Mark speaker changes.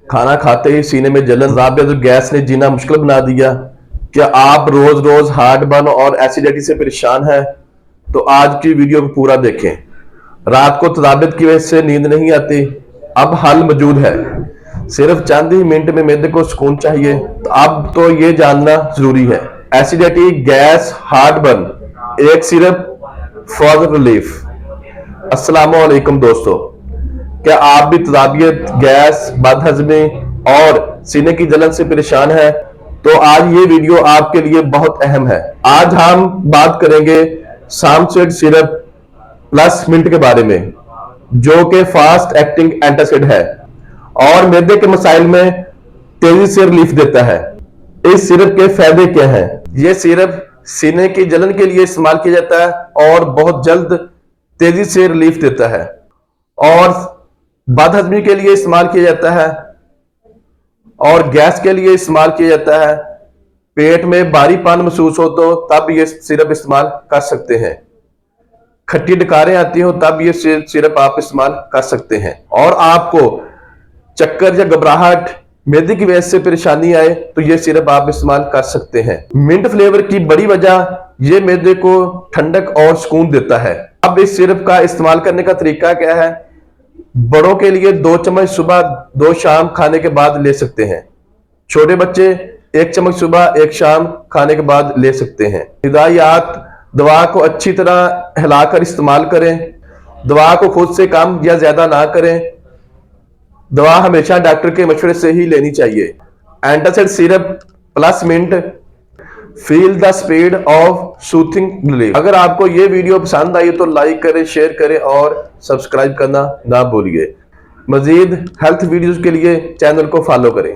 Speaker 1: खाना खाते ही सीने में जलन, तेजाबियत और गैस ने जीना मुश्किल बना दिया। क्या आप रोज रोज हार्ट बर्न और एसिडिटी से परेशान हैं? तो आज की वीडियो को पूरा देखें। रात को तेजाबियत की वजह से नींद नहीं आती? अब हल मौजूद है। सिर्फ चंद ही मिनट में मैदे को सुकून चाहिए। तो अब तो ये जानना जरूरी है। एसिडिटी, गैस, हार्ट बर्न, एक सिरप फॉर रिलीफ। अस्सलामु अलैकुम दोस्तों, क्या आप भी तेजाबियत, गैस, बदहजमी और सीने की जलन से परेशान हैं? तो आज ये वीडियो आपके लिए बहुत अहम है। आज हम बात करेंगे सामसेड सिरप प्लस मिंट के बारे में, जो कि फास्ट एक्टिंग एंटासिड है और मैदे के मसाइल में तेजी से रिलीफ देता है। इस सिरप के फायदे क्या हैं? यह सिरप सीने की जलन के लिए इस्तेमाल किया जाता है और बहुत जल्द तेजी से रिलीफ देता है, और बदहजमी के लिए इस्तेमाल किया जाता है और गैस के लिए इस्तेमाल किया जाता है। पेट में भारीपन महसूस हो तो तब ये सिरप इस्तेमाल कर सकते हैं। खट्टी डकारें आती हो तब ये सिरप आप इस्तेमाल कर सकते हैं। और आपको चक्कर या घबराहट, मैदे की वजह से परेशानी आए तो ये सिरप आप इस्तेमाल कर सकते हैं। मिंट फ्लेवर की बड़ी वजह ये मैदे को ठंडक और सुकून देता है। अब इस सिरप का इस्तेमाल करने का तरीका क्या है? बड़ों के लिए 2 चम्मच सुबह 2 शाम खाने के बाद ले सकते हैं। छोटे बच्चे 1 चम्मच सुबह 1 शाम खाने के बाद ले सकते हैं। हिदायत: दवा को अच्छी तरह हिलाकर इस्तेमाल करें। दवा को खुद से कम या ज्यादा ना करें। दवा हमेशा डॉक्टर के मशवरे से ही लेनी चाहिए। Antacid syrup plus mint, feel the speed of soothing relief. अगर आपको ये वीडियो पसंद आई तो लाइक करें, शेयर करें और सब्सक्राइब करना ना भूलिए। मजीद हेल्थ वीडियोस के लिए चैनल को फॉलो करें।